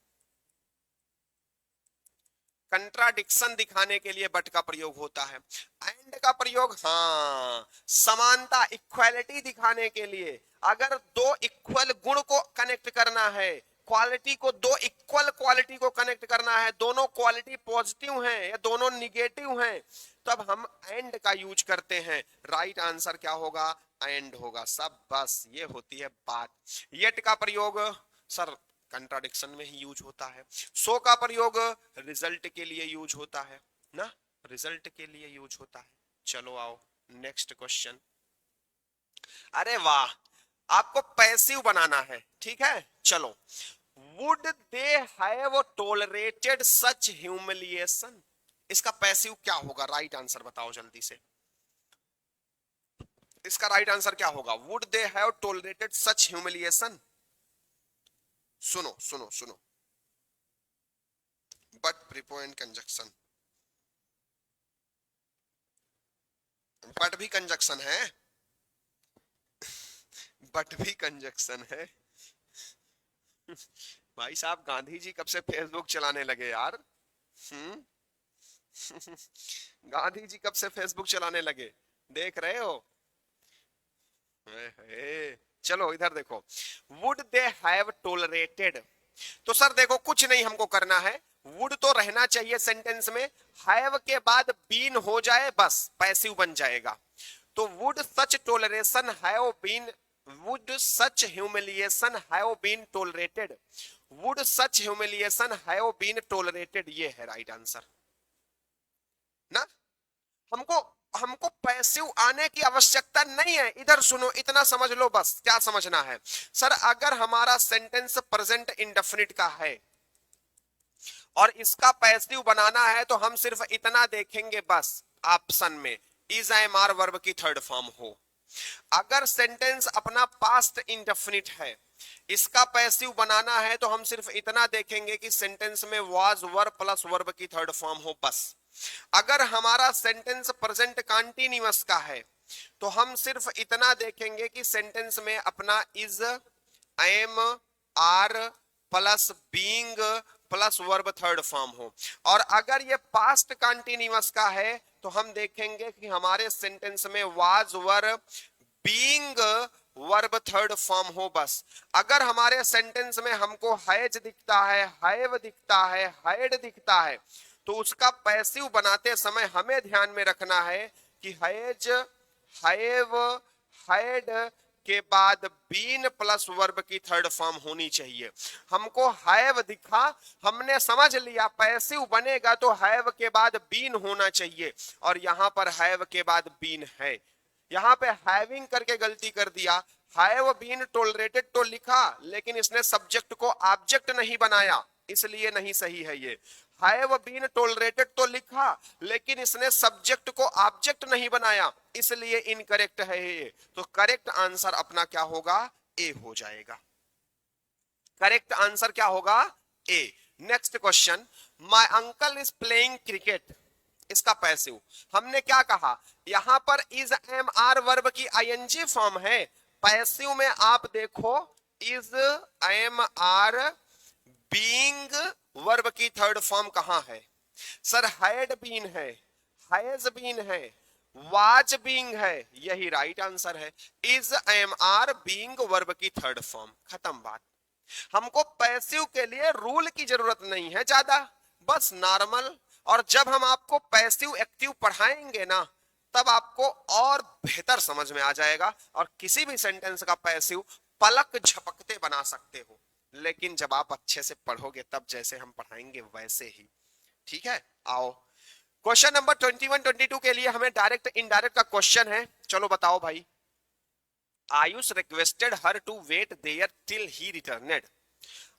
[SPEAKER 1] कंट्राडिक्शन दिखाने के लिए बट का प्रयोग होता है। एंड का प्रयोग हाँ समानता, इक्वालिटी दिखाने के लिए। अगर दो इक्वल गुण को कनेक्ट करना है, क्वालिटी को, दो इक्वल क्वालिटी को कनेक्ट करना है, दोनों क्वालिटी पॉजिटिव हैं या दोनों निगेटिव हैं, तब हम एंड का यूज करते हैं। राइट आंसर क्या होगा? एंड होगा। सब बस ये होती है बात। येट का प्रयोग सर कंट्राडिक्शन में ही यूज होता है। सो का प्रयोग रिजल्ट के लिए यूज होता है ना, रिजल्ट के लिए यूज होता है। चलो आओ नेक्स्ट क्वेश्चन। अरे वाह, आपको पैसिव बनाना है, ठीक है। चलो, would they have tolerated such humiliation, इसका पैसिव क्या होगा? राइट आंसर बताओ जल्दी से। इसका राइट आंसर क्या होगा? Would they have tolerated such humiliation. सुनो सुनो सुनो, बट प्रीपोनेंट कंजक्शन, बट भी कंजक्शन है, बट भी कंजक्शन है। भाई साहब, गांधी जी कब से फेसबुक चलाने लगे यार? हम्म गांधी जी कब से फेसबुक चलाने लगे, देख रहे हो? चलो इधर देखो, वुड दे हैव टॉलरेटेड। तो सर देखो, कुछ नहीं हमको करना है, वुड तो रहना चाहिए सेंटेंस में, हैव के बाद बीन हो जाए बस पैसिव बन जाएगा। तो would such toleration have been, would such humiliation have been tolerated, would such humiliation have been tolerated, ये है राइट आंसर ना। हमको हमको पैसिव आने की आवश्यकता नहीं है। इधर सुनो, इतना समझ लो बस, क्या समझना है सर, अगर हमारा सेंटेंस प्रेजेंट इंडेफिनिट का है और इसका पैसिव बनाना है, तो हम सिर्फ इतना देखेंगे बस, ऑप्शन में इज एम आर वर्ब की थर्ड फॉर्म हो। अगर सेंटेंस अपना पास्ट इंडेफिनिट है, इसका पैसिव बनाना है, तो हम सिर्फ इतना देखेंगे कि सेंटेंस में वाज वर्ब प्लस वर्ब की थर्ड फॉर्म हो बस। अगर हमारा सेंटेंस प्रेजेंट कंटीन्यूअस का है, तो हम सिर्फ इतना देखेंगे कि सेंटेंस में अपना is, am, are plus being plus verb third form हो। और अगर ये पास्ट कंटिन्यूअस का है तो हम देखेंगे कि हमारे सेंटेंस में was were being verb third form हो बस। अगर हमारे सेंटेंस में हमको हैज दिखता है, हैव दिखता है, हैड दिखता है, तो उसका पैसिव बनाते समय हमें ध्यान में रखना है कि हैज, हैव, हैड के बाद बीन प्लस वर्ब की थर्ड फॉर्म होनी चाहिए। हमको हैव दिखा, हमने समझ लिया पैसिव बनेगा तो हैव के बाद बीन होना चाहिए, और यहां पर हैव के बाद बीन है। यहां पे हैविंग करके गलती कर दिया, हैव बीन टॉलरेटेड तो लिखा लेकिन इसने सब्जेक्ट को ऑब्जेक्ट नहीं बनाया, इसलिए नहीं सही है ये। हैव बीन टॉलरेटेड तो लिखा लेकिन इसने सब्जेक्ट को ऑब्जेक्ट नहीं बनाया, इसलिए इनकरेक्ट है ये। तो करेक्ट आंसर अपना क्या होगा? ए हो जाएगा। करेक्ट आंसर क्या होगा? A. Next question, my uncle is playing cricket, इसका पैसिव हमने क्या कहा? यहां पर इज एम आर वर्ब की आईएनजी फॉर्म है। पैसिव में आप देखो is am are being verb की थर्ड फॉर्म कहां है? सर हैड बीन है, हैज बीन है, वाज बीइंग है, यही राइट आंसर है। Is am are being verb की थर्ड फॉर्म, खत्म बात। हमको पैसिव के लिए रूल की जरूरत नहीं है ज्यादा, बस नॉर्मल। और जब हम आपको पैसिव एक्टिव पढ़ाएंगे ना, तब आपको और बेहतर समझ में आ जाएगा और किसी भी सेंटेंस का पैसिव पलक झपकते बना सकते हो। लेकिन जब आप अच्छे से पढ़ोगे तब जैसे हम पढ़ाएंगे वैसे ही। ठीक है, आओ क्वेश्चन नंबर 21 22 के लिए हमें डायरेक्ट इनडायरेक्ट का क्वेश्चन है। चलो बताओ भाई। Ayush requested her to wait there till he returned.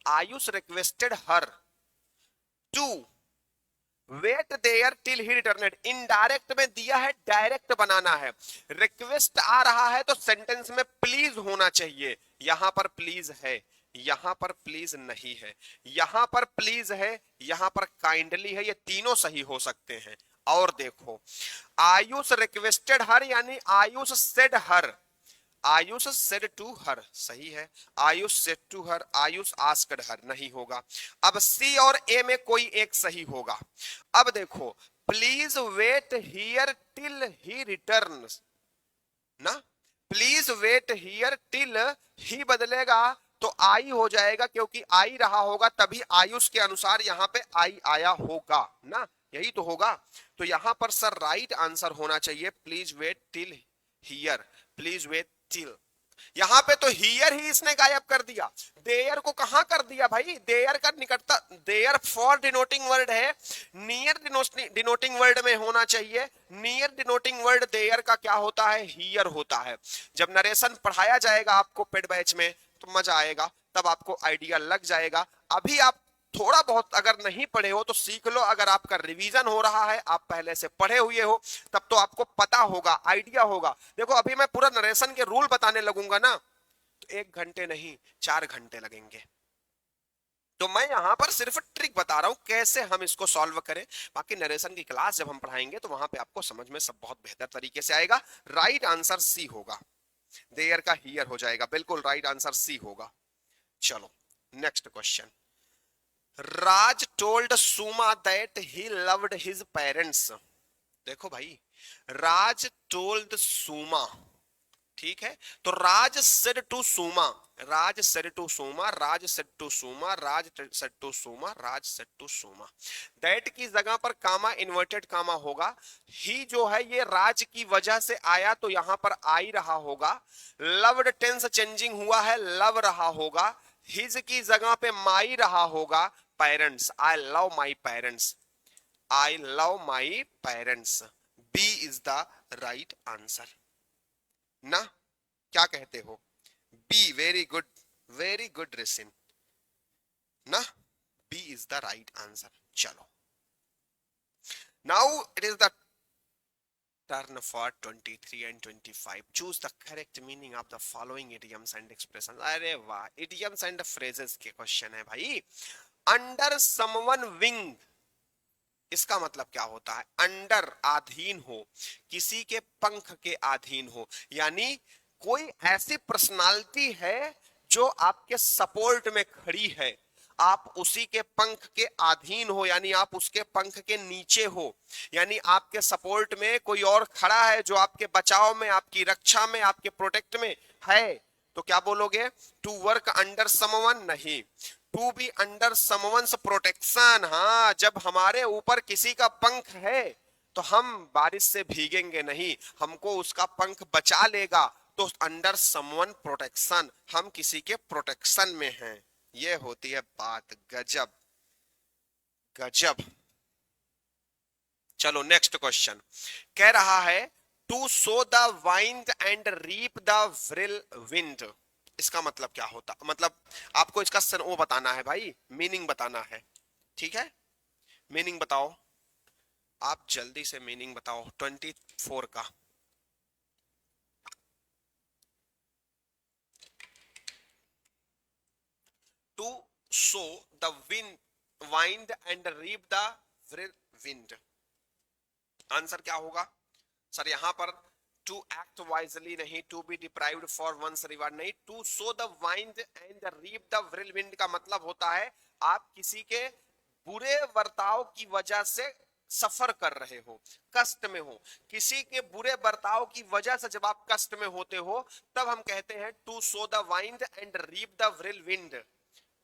[SPEAKER 1] Ayush requested her to wait there till he returned. Indirect में दिया है, डायरेक्ट बनाना है। रिक्वेस्ट आ रहा है तो सेंटेंस में प्लीज होना चाहिए, यहां पर प्लीज है, यहां पर प्लीज नहीं है, यहां पर प्लीज है, यहां पर काइंडली है, ये तीनों सही हो सकते हैं। और देखो आयुष रिक्वेस्टेड हर यानी Ayush said her, Ayush said to her सही है, Ayush said to her, Ayush asked her नहीं होगा। अब सी और ए में कोई एक सही होगा। अब देखो please wait here till he returns ना, please wait here till he बदलेगा तो आई हो जाएगा, क्योंकि आई रहा होगा तभी आयुष के अनुसार यहां पे आई आया होगा ना, यही तो होगा। तो यहां पर सर राइट आंसर होना चाहिए please wait till here, please wait till. यहां पे तो हियर ही इसने गायब कर दिया, देयर को कहां कर दिया भाई? देयर का निकटता, देयर फॉर डिनोटिंग वर्ड है, नियर डिनोटिंग वर्ड में होना चाहिए। नियर डिनोटिंग वर्ड देयर का क्या होता है? हियर होता है। जब नरेशन पढ़ाया जाएगा आपको पेड बैच में तो मजा आएगा, तब आपको आइडिया लग जाएगा। अभी आप थोड़ा बहुत अगर नहीं पढ़े हो तो सीख लो, अगर आपका रिवीजन हो रहा है, आप पहले से पढ़े हुए हो, तब तो आपको पता होगा, आइडिया होगा। देखो अभी मैं पूरा नरेशन के रूल बताने लगूंगा ना तो 1 घंटे नहीं 4 घंटे लगेंगे। तो मैं यहां पर सिर्फ ट्रिक बता रहा हूं कैसे हम इसको सॉल्व करें। बाकी नरेशन की क्लास जब हम पढ़ाएंगे तो वहां पे आपको समझ में सब बहुत बेहतर तरीके से आएगा। राइट आंसर सी होगा, देयर का हियर हो जाएगा, बिल्कुल राइट आंसर सी होगा। चलो next question, Raj told Suma that he loved his parents. देखो भाई, राज टोल्ड सुमा, ठीक है, तो राज said to Suma, Raj said to Suma, Raj said to Suma, Raj said to Suma, Raj said to Suma. That की जगह पर कामा इन्वर्टेड कामा होगा। ही जो है ये राज की वजह से आया तो यहां पर आई रहा होगा। लव्ड टेंस चेंजिंग हुआ है, लव रहा होगा। हिज की जगह पे माई रहा होगा। Parents, I love my parents, I love my parents. B is the right answer ना, क्या कहते हो? बी, वेरी गुड रिसिन ना, B is the right answer. चलो now it is the turn for 23 and 25. Choose the correct meaning of the following idioms and expressions. अरे वाह, idioms and phrases के क्वेश्चन है भाई। Under someone wing, इसका मतलब क्या होता है? अंडर अधीन हो, किसी के पंख के अधीन हो, यानी कोई ऐसी पर्सनालिटी है जो आपके सपोर्ट में खड़ी है, आप उसी के पंख के अधीन हो, यानी आप उसके पंख के नीचे हो, यानी आपके सपोर्ट में कोई और खड़ा है जो आपके बचाव में, आपकी रक्षा में, आपके प्रोटेक्ट में है, तो क्या बोलोगे? टू वर्क अंडर समवन नहीं, to be under someone's protection. हाँ, जब हमारे ऊपर किसी का पंख है तो हम बारिश से भीगेंगे नहीं, हमको उसका पंख बचा लेगा, तो अंडर समवन प्रोटेक्शन, हम किसी के प्रोटेक्शन में हैं। ये होती है बात। गजब गजब। चलो नेक्स्ट क्वेश्चन कह रहा है to sow the wind and reap the whirlwind. इसका मतलब क्या होता, मतलब आपको इसका वो बताना है भाई, मीनिंग बताना है, ठीक है? मीनिंग बताओ, आप जल्दी से मीनिंग बताओ 24 का। To sow the wind wind and reap the wind, answer क्या होगा सर? यहां पर टू एक्ट वाइजली नहीं, to be deprived for once reward नहीं, to sow the wind and reap the whirlwind का मतलब होता है आप किसी के बुरे बर्ताव की वजह से सफर कर रहे हो, कष्ट में हो, किसी के बुरे बर्ताव की वजह से जब आप कष्ट में होते हो तब हम कहते हैं to sow the wind and reap the whirlwind.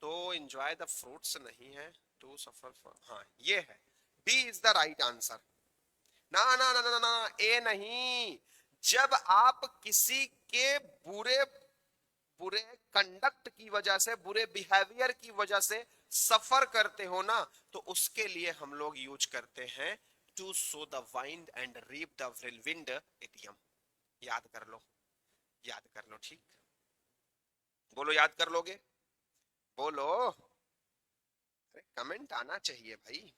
[SPEAKER 1] तो एंजॉय द फ्रूट्स नहीं है, टू सफर फॉर, हाँ ये है, B is the right answer. ना ना ना ना ना, ए नहीं, जब आप किसी के बुरे बुरे कंडक्ट की वजह से, बुरे बिहेवियर की वजह से सफर करते हो ना, तो उसके लिए हम लोग यूज करते हैं to sow the wind and reap the wind idiom. याद कर लो, याद कर लो, ठीक? बोलो याद कर लोगे? बोलो, अरे कमेंट आना चाहिए भाई।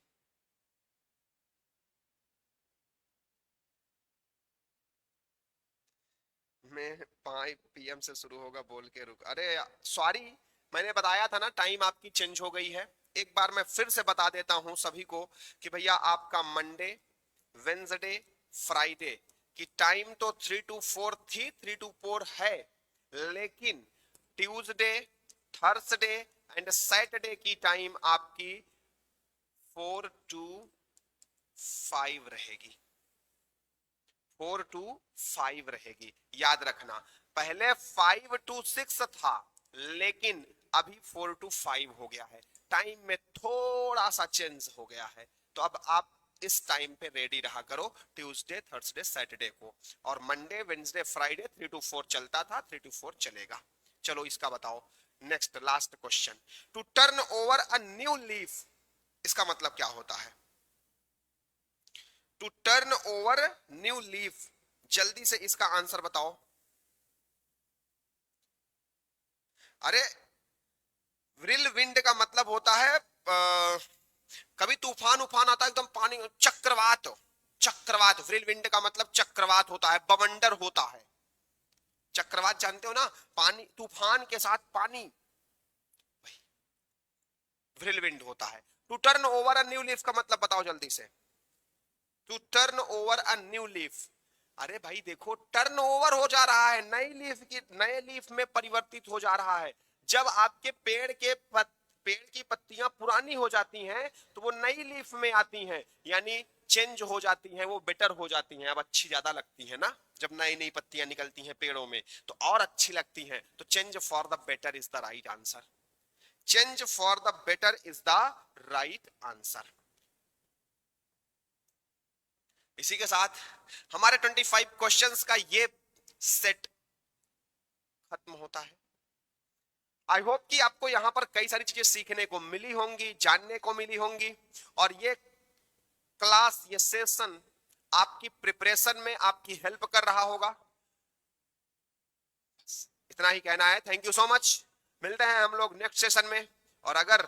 [SPEAKER 1] में 5 PM से शुरू होगा बोल के रुक, अरे सॉरी, मैंने बताया था ना टाइम आपकी चेंज हो गई है। एक बार मैं फिर से बता देता हूं सभी को कि भैया आपका मंडे, वेंसडे, फ्राइडे की टाइम तो 3 to 4 थी, 3 to 4 है, लेकिन ट्यूसडे, थर्सडे एंड सैटरडे की टाइम आपकी 4 to 5 रहेगी, 4 to 5 रहेगी। याद रखना, पहले 5 to 6 था, लेकिन अभी 4 to 5 हो गया है, टाइम में थोड़ा सा चेंज हो गया है। तो अब आप इस टाइम पे रेडी रहा करो ट्यूसडे, थर्सडे, सैटरडे को, और मंडे, वेडनेसडे, फ्राइडे 3 to 4 चलता था, 3 to 4 चलेगा। चलो इसका बताओ, next last question, to turn over a new leaf, इसका मतलब क्या होता है? To turn over new leaf, जल्दी से इसका आंसर बताओ। अरे व्रिल विंड का मतलब होता है कभी तूफान उफान आता है एकदम पानी, चक्रवात, चक्रवात, व्रिल विंड का मतलब चक्रवात होता है, बवंडर होता है। चक्रवात जानते हो ना, पानी, तूफान के साथ पानी, व्रिल विंड होता है। To turn over a new leaf का मतलब बताओ जल्दी से। To turn over a new leaf, अरे भाई देखो, टर्न ओवर हो जा रहा है, नई लीफ की, नए लीफ में परिवर्तित हो जा रहा है। जब आपके पेड़ की पत्तियां पुरानी हो जाती हैं तो वो नई लीफ में आती हैं, यानी चेंज हो जाती हैं, वो बेटर हो जाती हैं, अब अच्छी ज्यादा लगती है ना, जब नई नई पत्तियां निकलती हैं पेड़ों में तो और अच्छी लगती हैं। तो change for the better is the right answer, change for the better is the right answer. इसी के साथ हमारे 25 क्वेश्चंस का ये सेट खत्म होता है। आई होप कि आपको यहां पर कई सारी चीजें सीखने को मिली होंगी, जानने को मिली होंगी, और ये क्लास, ये सेशन आपकी प्रिपरेशन में आपकी हेल्प कर रहा होगा। इतना ही कहना है, थैंक यू सो मच। मिलते हैं हम लोग नेक्स्ट सेशन में, और अगर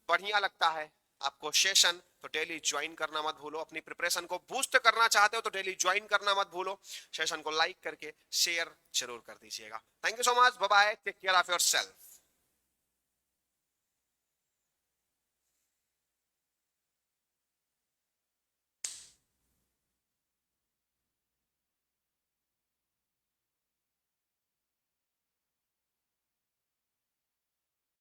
[SPEAKER 1] बढ़िया लगता है आपको सेशन तो डेली ज्वाइन करना मत भूलो। अपनी प्रिपरेशन को बूस्ट करना चाहते हो तो डेली ज्वाइन करना मत भूलो। सेशन को लाइक करके शेयर जरूर कर दीजिएगा। Thank you so much, bye bye, take care of yourself.